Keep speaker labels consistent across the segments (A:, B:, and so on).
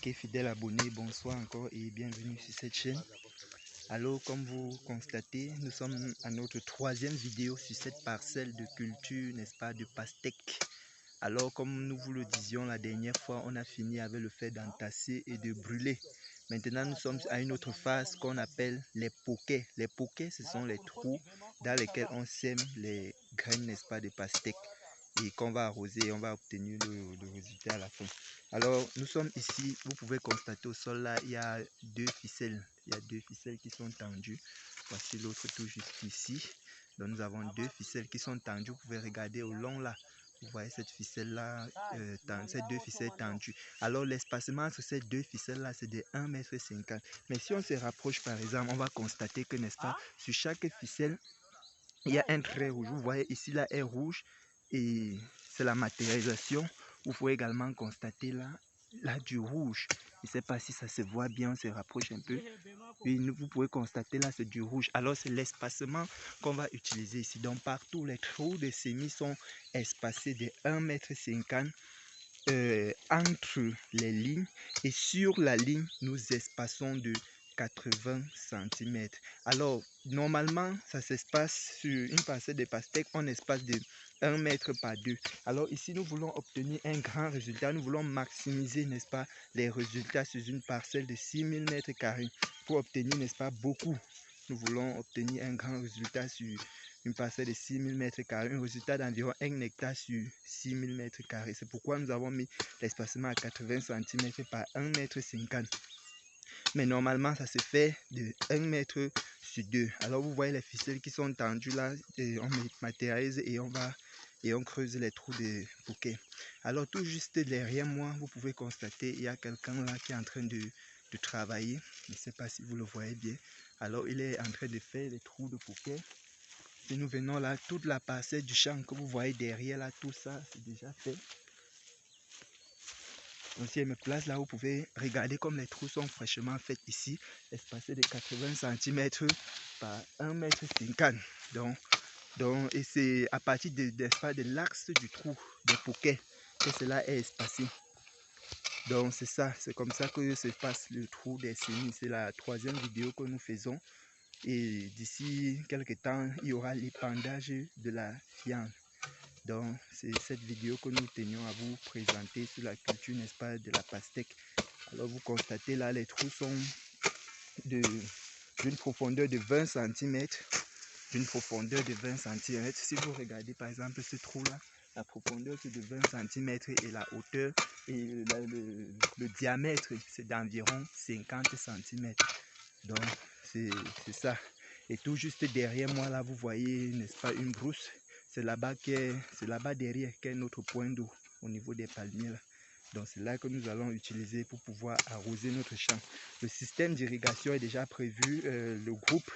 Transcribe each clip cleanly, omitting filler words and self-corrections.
A: Ok, fidèles abonnés, bonsoir encore et bienvenue sur cette chaîne. Alors, comme vous constatez, nous sommes à notre troisième vidéo sur cette parcelle de culture, n'est-ce pas, de pastèque. Alors, comme nous vous le disions la dernière fois, on a fini avec le fait d'entasser et de brûler. Maintenant, nous sommes à une autre phase qu'on appelle les poquets. Les poquets, ce sont les trous dans lesquels on sème les graines, n'est-ce pas, de pastèque et qu'on va arroser et on va obtenir le résultat à la fin. Alors, nous sommes ici, vous pouvez constater au sol là, il y a deux ficelles. Il y a deux ficelles qui sont tendues. Voici l'autre tout juste ici. Donc, nous avons deux ficelles qui sont tendues. Vous pouvez regarder au long là. Vous voyez cette ficelle là, ces deux ficelles tendues. Alors l'espacement entre ces deux ficelles là, c'est de 1,50 m. Mais si on se rapproche par exemple, on va constater que, n'est-ce pas, sur chaque ficelle, il y a un trait rouge. Vous voyez ici là est rouge et c'est la matérialisation. Vous pouvez également constater là du rouge. Je ne sais pas si ça se voit bien, on se rapproche un peu. Oui, vous pouvez constater là c'est du rouge. Alors c'est l'espacement qu'on va utiliser ici. Donc partout les trous de semis sont espacés de 1,50 m entre les lignes. Et sur la ligne, nous espaçons de 80 cm. Alors, normalement, ça s'espace sur une parcelle de pastèque, on espace de 1 mètre par 2. Alors ici, nous voulons obtenir un grand résultat. Nous voulons maximiser, n'est-ce pas, les résultats sur une parcelle de 6000 m². Pour obtenir, n'est-ce pas, beaucoup. Nous voulons obtenir un grand résultat sur une parcelle de 6000 m², un résultat d'environ 1 hectare sur 6000 m². C'est pourquoi nous avons mis l'espacement à 80 cm par 1,50 m. Mais normalement, ça se fait de 1 mètre sur 2. Alors, vous voyez les ficelles qui sont tendues là, et on matérialise et on creuse les trous de bouquet. Alors, tout juste derrière moi, vous pouvez constater, il y a quelqu'un là qui est en train de travailler. Je ne sais pas si vous le voyez bien. Alors, il est en train de faire les trous de bouquet. Si nous venons là, toute la parcelle du champ que vous voyez derrière là, tout ça, c'est déjà fait. Donc si je me place là, vous pouvez regarder comme les trous sont fraîchement faits ici, espacés de 80 cm par 1,50 m. Donc, et c'est à partir de l'axe du trou des poquets que cela est espacé. Donc c'est ça, c'est comme ça que se passe le trou des semis. C'est la troisième vidéo que nous faisons. Et d'ici quelques temps, il y aura l'épandage de la fiente. Donc c'est cette vidéo que nous tenions à vous présenter sur la culture, n'est-ce pas, de la pastèque. Alors vous constatez là, les trous sont d'une profondeur de 20 cm. D'une profondeur de 20 cm. Si vous regardez par exemple ce trou là, la profondeur c'est de 20 cm et la hauteur et le diamètre c'est d'environ 50 cm. Donc c'est ça. Et tout juste derrière moi là, vous voyez, n'est-ce pas, une brousse. C'est là-bas derrière qu'est notre point d'eau au niveau des palmiers là. Donc c'est là que nous allons utiliser pour pouvoir arroser notre champ. Le système d'irrigation est déjà prévu. Le groupe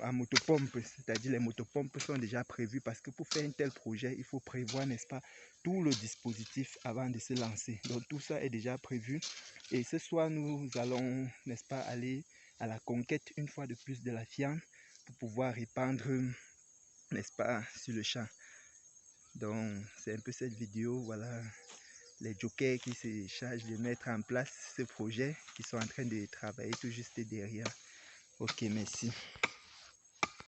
A: à motopompe, c'est-à-dire les motopompes sont déjà prévues parce que pour faire un tel projet, il faut prévoir, n'est-ce pas, tout le dispositif avant de se lancer. Donc tout ça est déjà prévu. Et ce soir, nous allons, n'est-ce pas, aller à la conquête une fois de plus de la fiente pour pouvoir répandre, n'est-ce pas, sur le champ. Donc c'est un peu cette vidéo, voilà les jokers qui se chargent de mettre en place ce projet, qui sont en train de travailler tout juste derrière. Ok, merci.